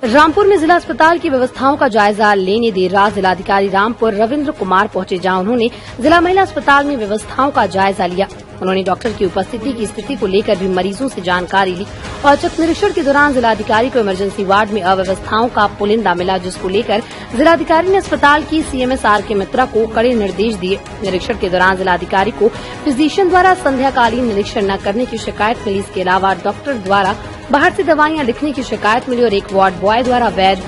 रामपुर में जिला अस्पताल की व्यवस्थाओं का जायजा लेने देर रात जिलाधिकारी रामपुर रविंद्र कुमार पहुंचे, जहां उन्होंने जिला महिला अस्पताल में व्यवस्थाओं का जायजा लिया। उन्होंने डॉक्टर की उपस्थिति की स्थिति को लेकर भी मरीजों से जानकारी ली। औचक निरीक्षण के दौरान जिलाधिकारी को इमरजेंसी वार्ड में अव्यवस्थाओं का पुलिंदा मिला, जिसको लेकर जिलाधिकारी ने अस्पताल की सीएमएस आर.के. मित्रा को कड़े निर्देश दिए। निरीक्षण के दौरान जिलाधिकारी को फिजिशियन द्वारा संध्याकालीन निरीक्षण न करने की शिकायत मिली। इसके अलावा डॉक्टर द्वारा बाहर से दवाइयां लिखने की शिकायत मिली और एक वार्ड बॉय द्वारा अवैध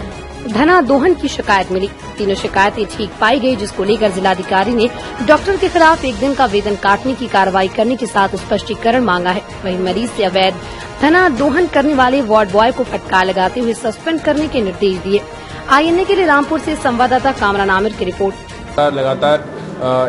धना दोहन की शिकायत मिली। तीनों शिकायतें ठीक पाई गई, जिसको लेकर जिलाधिकारी ने डॉक्टर के खिलाफ 1 दिन का वेतन काटने की कार्रवाई करने के साथ स्पष्टीकरण मांगा है। वहीं मरीज से अवैध धना दोहन करने वाले वार्ड बॉय को फटकार लगाते हुए सस्पेंड करने के निर्देश दिए। INA के लिए रामपुर से संवाददाता कामरान आमिर की रिपोर्ट। लगातार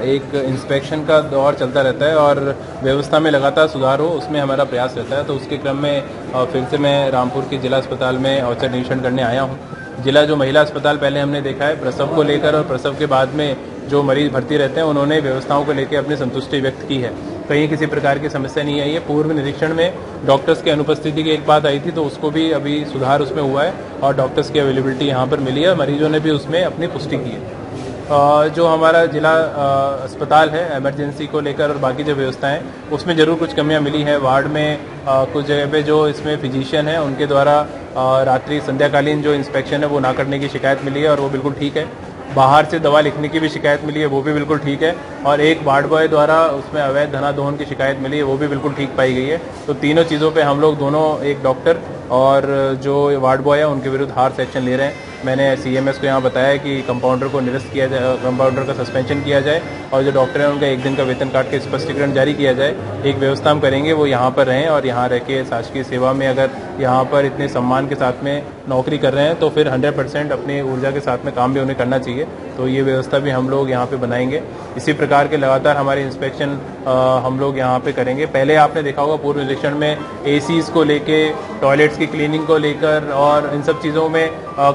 एक इंस्पेक्शन का दौर चलता रहता है और व्यवस्था में लगातार सुधार हो, उसमें हमारा प्रयास रहता है। तो उसके क्रम में फिर से मैं रामपुर के जिला अस्पताल में औचक निरीक्षण करने आया हूँ। जिला जो महिला अस्पताल पहले हमने देखा है, प्रसव को लेकर और प्रसव के बाद में जो मरीज भर्ती रहते हैं, उन्होंने व्यवस्थाओं को लेकर अपनी संतुष्टि व्यक्त की है। कहीं किसी प्रकार की समस्या नहीं आई है। पूर्व निरीक्षण में डॉक्टर्स की अनुपस्थिति की एक बात आई थी, तो उसको भी अभी सुधार उसमें हुआ है और डॉक्टर्स की अवेलेबिलिटी यहाँ पर मिली है। मरीजों ने भी उसमें अपनी पुष्टि की है। जो हमारा जिला अस्पताल है, इमरजेंसी को लेकर और बाकी जो व्यवस्थाएं, उसमें जरूर कुछ कमियां मिली है। वार्ड में कुछ जगह पे जो इसमें फिजिशियन है, उनके द्वारा रात्रि संध्याकालीन जो इंस्पेक्शन है वो ना करने की शिकायत मिली है और वो बिल्कुल ठीक है। बाहर से दवा लिखने की भी शिकायत मिली है, वो भी बिल्कुल ठीक है। और एक वार्ड बॉय द्वारा उसमें अवैध धना दोहन की शिकायत मिली है, वो भी बिल्कुल ठीक पाई गई है। तो तीनों चीज़ों पे हम लोग दोनों, एक डॉक्टर और जो वार्ड बॉय है, उनके विरुद्ध हार्श एक्शन ले रहे हैं। मैंने CMS को यहाँ बताया कि कंपाउंडर को निरस्त किया जाए, कंपाउंडर का सस्पेंशन किया जाए और जो डॉक्टर हैं उनका 1 दिन का वेतन काट के स्पष्टीकरण जारी किया जाए। एक व्यवस्था हम करेंगे, वो यहाँ पर रहें और यहाँ रह के शासकीय सेवा में, अगर यहाँ पर इतने सम्मान के साथ में नौकरी कर रहे हैं तो फिर 100% अपनी ऊर्जा के साथ में काम भी उन्हें करना चाहिए। तो ये व्यवस्था भी हम लोग यहाँ पे बनाएंगे। इसी प्रकार के लगातार हमारे इंस्पेक्शन हम लोग यहाँ पे करेंगे। पहले आपने देखा होगा पूर्व निरीक्षण में ACs को लेके, टॉयलेट्स की क्लीनिंग को लेकर और इन सब चीज़ों में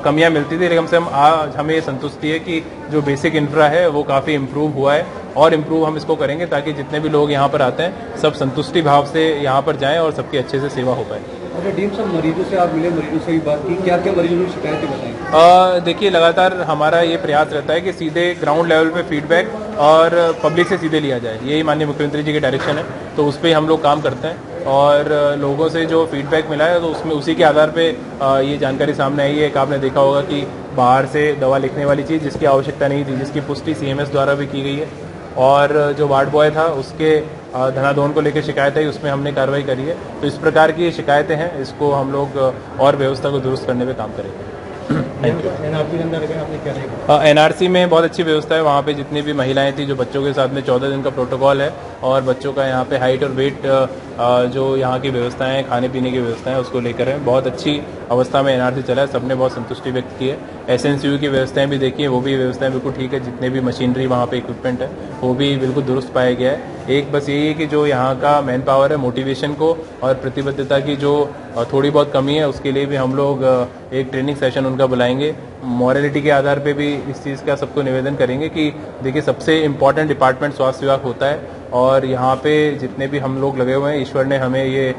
कमियां मिलती थी, लेकिन आज हमें ये संतुष्टि है कि जो बेसिक इंफ्रा है वो काफ़ी इम्प्रूव हुआ है और इम्प्रूव हम इसको करेंगे ताकि जितने भी लोग यहाँ पर आते हैं सब संतुष्टि भाव से यहाँ पर जाएं और सबकी अच्छे से सेवा हो पाए। डीएम साहब, मरीजों से आप मिले, मरीजों से भी बात की, क्या क्या मरीजों की शिकायतें बताएं? देखिए, लगातार हमारा ये प्रयास रहता है कि सीधे ग्राउंड लेवल पे फीडबैक और पब्लिक से सीधे लिया जाए। यही माननीय मुख्यमंत्री जी की डायरेक्शन है, तो उस पर हम लोग काम करते हैं और लोगों से जो फीडबैक मिला है तो उसमें उसी के आधार पे ये जानकारी सामने आई है। एक आपने देखा होगा कि बाहर से दवा लिखने वाली चीज़ जिसकी आवश्यकता नहीं थी, जिसकी पुष्टि CMS द्वारा भी की गई है, और जो वार्ड बॉय था उसके धनाधोन को लेकर शिकायत है, उसमें हमने कार्रवाई करी है। तो इस प्रकार की शिकायतें हैं, इसको हम लोग और व्यवस्था को दुरुस्त करने में काम करेंगे। NRC में बहुत अच्छी व्यवस्था है। वहाँ पे जितनी भी महिलाएं थी, जो बच्चों के साथ में 14 दिन का प्रोटोकॉल है और बच्चों का यहाँ पे हाइट और वेट, जो यहाँ की व्यवस्थाएं, खाने पीने की व्यवस्थाएं, उसको लेकर है बहुत अच्छी अवस्था में NRC चला है। सबने बहुत संतुष्टि व्यक्त की है। SNCU की व्यवस्थाएं भी देखी है, वो भी व्यवस्थाएं बिल्कुल ठीक है। जितने भी मशीनरी वहाँ पे इक्विपमेंट है वो भी बिल्कुल दुरुस्त पाया गया है। एक बस यही है कि जो यहाँ का मैन पावर है, मोटिवेशन को और प्रतिबद्धता की जो थोड़ी बहुत कमी है, उसके लिए भी हम लोग एक ट्रेनिंग सेशन उनका बुलाएंगे। मॉरलिटी के आधार पे भी इस चीज़ का सबको निवेदन करेंगे कि देखिए, सबसे इम्पोर्टेंट डिपार्टमेंट स्वास्थ्य विभाग होता है और यहाँ पे जितने भी हम लोग लगे हुए हैं, ईश्वर ने हमें ये